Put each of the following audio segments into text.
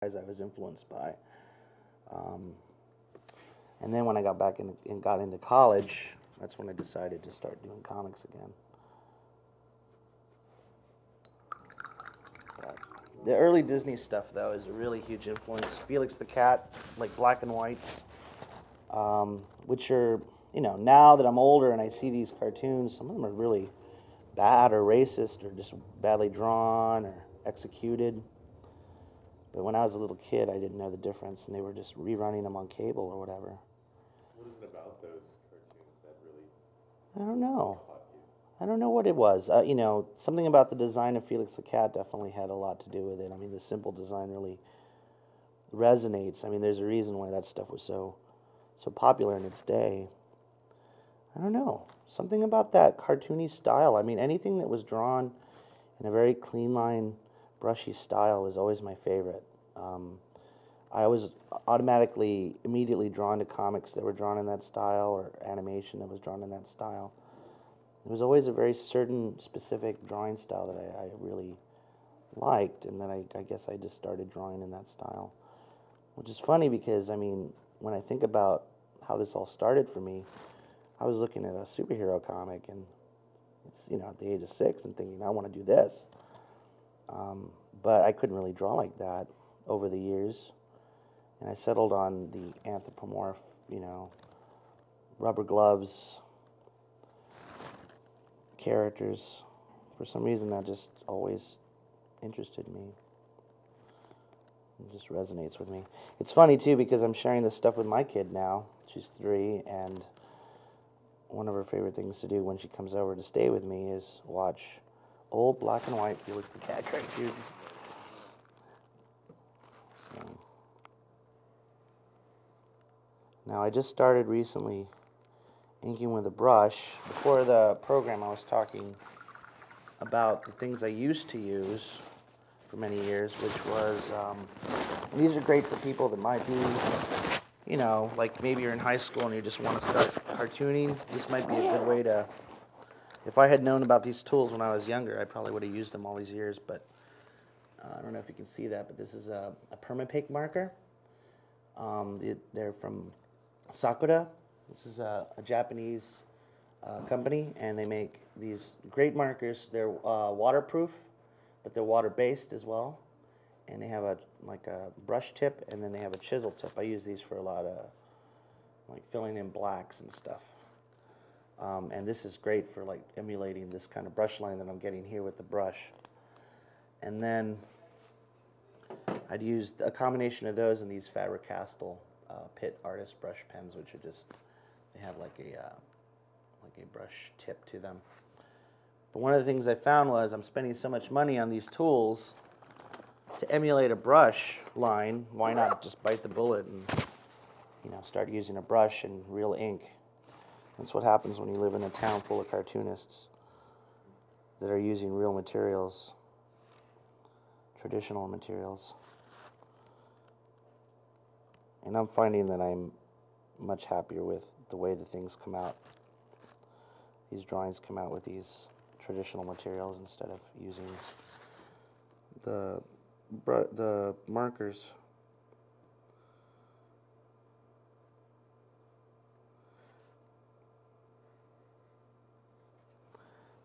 guys I was influenced by. And then when I got back and got into college, that's when I decided to start doing comics again. But the early Disney stuff, though, is a really huge influence. Felix the Cat, like black and whites, which are, you know, now that I'm older and I see these cartoons, some of them are really bad or racist or just badly drawn or executed. But when I was a little kid, I didn't know the difference, and they were just rerunning them on cable or whatever. What is it about those cartoons that really I don't know. caught you? I don't know what it was. You know, something about the design of Felix the Cat definitely had a lot to do with it. I mean, the simple design really resonates. I mean, there's a reason why that stuff was so popular in its day. I don't know. Something about that cartoony style. I mean, anything that was drawn in a very clean line, brushy style was always my favorite. I was immediately drawn to comics that were drawn in that style or animation that was drawn in that style. There was always a very certain specific drawing style that I really liked, and then I guess I just started drawing in that style. Which is funny because, I mean, when I think about how this all started for me, I was looking at a superhero comic and, you know, at the age of 6 and thinking, I want to do this. But I couldn't really draw like that over the years. And I settled on the anthropomorph, you know, rubber gloves, characters. For some reason, that just always interested me. It just resonates with me. It's funny, too, because I'm sharing this stuff with my kid now. She's 3, and one of her favorite things to do when she comes over to stay with me is watch old black and white Felix the Cat cartoons. So. Now, I just started recently inking with a brush. Before the program, I was talking about the things I used to use for many years, which was, and these are great for people that might be, you know, like maybe you're in high school and you just want to start cartooning. This might be a good way to, if I had known about these tools when I was younger, I probably would have used them all these years, but I don't know if you can see that, but this is a permapick marker. They're from Sakura. This is a Japanese company, and they make these great markers. They're waterproof, but they're water-based as well. And they have a brush tip, and then they have a chisel tip. I use these for a lot of like filling in blacks and stuff. And this is great for like emulating this kind of brush line that I'm getting here with the brush. And then I'd used a combination of those and these Faber-Castell Pitt Artist brush pens, which are just, they have like a brush tip to them. But one of the things I found was I'm spending so much money on these tools to emulate a brush line. Why not just bite the bullet and, you know, start using a brush and real ink? That's what happens when you live in a town full of cartoonists that are using real materials, traditional materials. And I'm finding that I'm much happier with the way the things come out. These drawings come out with these traditional materials instead of using the markers.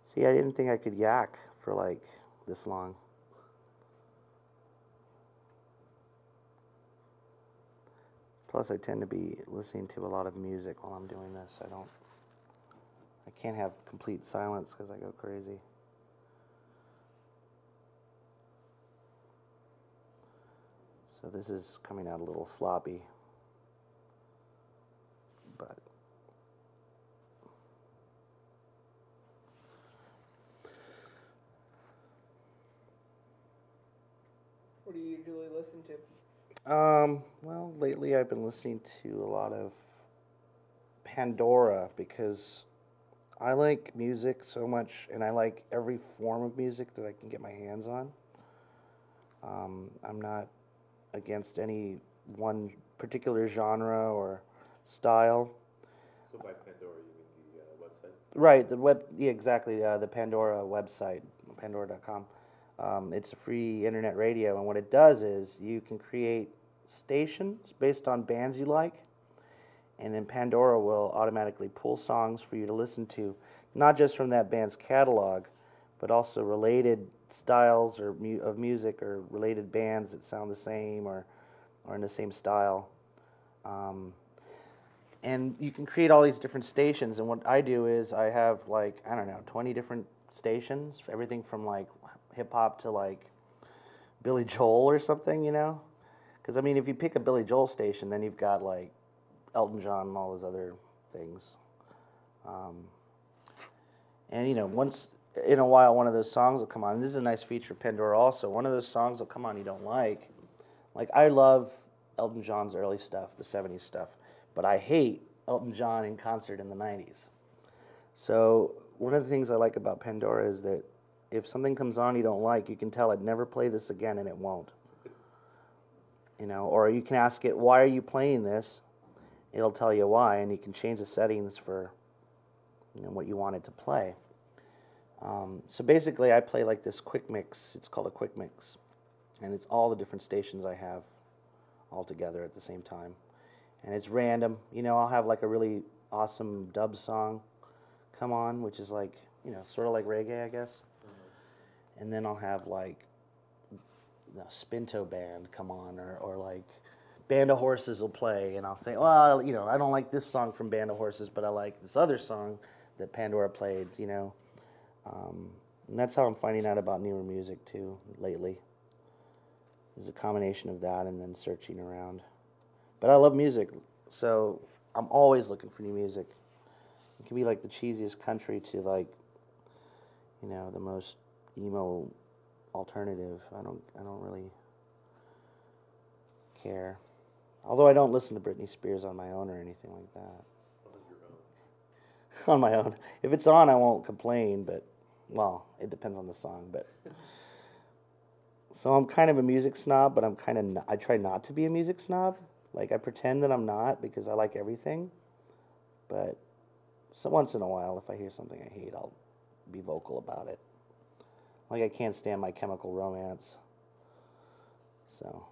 See, I didn't think I could yak for like this long. Plus, I tend to be listening to a lot of music while I'm doing this. I can't have complete silence because I go crazy. So this is coming out a little sloppy, but what do you usually listen to? Well, lately I've been listening to a lot of Pandora because I like music so much, and I like every form of music that I can get my hands on. I'm not against any one particular genre or style. So by Pandora, you mean the website? Right, yeah, exactly, the Pandora website, Pandora.com. It's a free internet radio, and what it does is you can create stations based on bands you like, and then Pandora will automatically pull songs for you to listen to, not just from that band's catalog, but also related styles or of music or related bands that sound the same or in the same style. And you can create all these different stations, and what I do is I have, like, I don't know, 20 different stations, everything from like hip-hop to like Billy Joel or something, you know? Because, I mean, if you pick a Billy Joel station, then you've got like Elton John and all those other things. And, you know, once in a while one of those songs will come on, and this is a nice feature of Pandora also, one of those songs will come on you don't like. Like, I love Elton John's early stuff, the 70s stuff, but I hate Elton John in concert in the 90s. So one of the things I like about Pandora is that if something comes on you don't like, you can tell it, never play this again, and it won't. You know, or you can ask it, why are you playing this? It'll tell you why, and you can change the settings for, you know, what you want it to play. So basically I play like this quick mix. It's called a quick mix, and it's all the different stations I have all together at the same time. And it's random. You know, I'll have like a really awesome dub song come on, which is like, you know, sort of like reggae, I guess. Mm-hmm. And then I'll have like the Spinto band come on, or like Band of Horses will play, and I'll say, well, you know, I don't like this song from Band of Horses, but I like this other song that Pandora played, you know. And that's how I'm finding out about newer music too lately. There's a combination of that and then searching around. But I love music, so I'm always looking for new music. It can be like the cheesiest country to like, you know, the most emo alternative. I don't really care. Although I don't listen to Britney Spears on my own or anything like that. On your own. On my own. If it's on, I won't complain, but, well, it depends on the song, but. So I'm kind of a music snob, but I try not to be a music snob. Like, I pretend that I'm not because I like everything. But so once in a while, if I hear something I hate, I'll be vocal about it. Like, I can't stand My Chemical Romance. So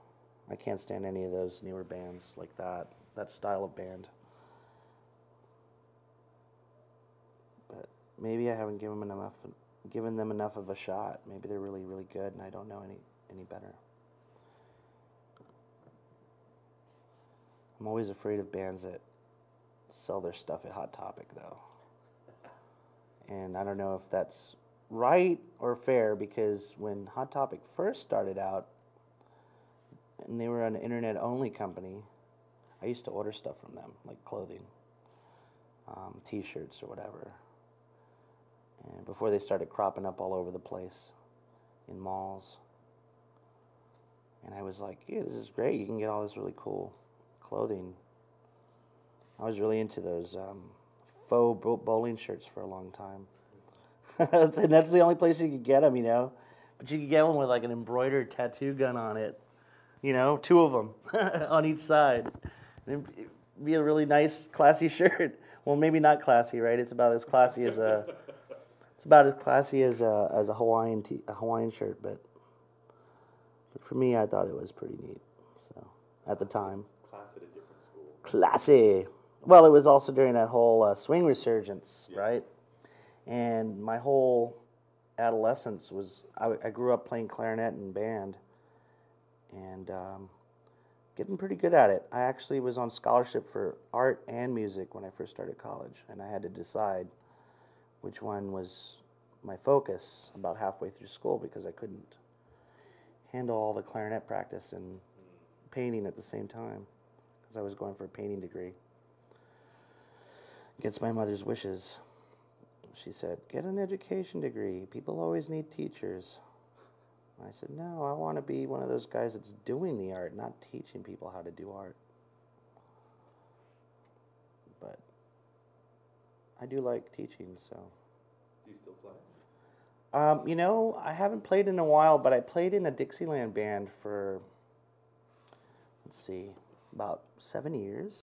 I can't stand any of those newer bands like that style of band. But maybe I haven't given them enough of a shot. Maybe they're really, really good, and I don't know any better. I'm always afraid of bands that sell their stuff at Hot Topic, though. And I don't know if that's right or fair, because when Hot Topic first started out, and they were an internet-only company, I used to order stuff from them, like clothing, T-shirts or whatever. And before they started cropping up all over the place in malls. And I was like, yeah, this is great. You can get all this really cool clothing. I was really into those faux bowling shirts for a long time. And that's the only place you could get them, you know. But you could get one with like an embroidered tattoo gun on it. You know, 2 of them on each side. And it'd be a really nice, classy shirt. Well, maybe not classy, right? It's about as classy as a Hawaiian shirt, but for me, I thought it was pretty neat. So at the time, Class at a different school. Classy. Well, it was also during that whole swing resurgence, yeah. Right? And my whole adolescence was I grew up playing clarinet and band, and getting pretty good at it. I actually was on scholarship for art and music when I first started college, and I had to decide which one was my focus about halfway through school, because I couldn't handle all the clarinet practice and painting at the same time, because I was going for a painting degree. Against my mother's wishes. She said, get an education degree. People always need teachers. I said, no, I want to be one of those guys that's doing the art, not teaching people how to do art. But I do like teaching, so. Do you still play? You know, I haven't played in a while, but I played in a Dixieland band for, let's see, about 7 years.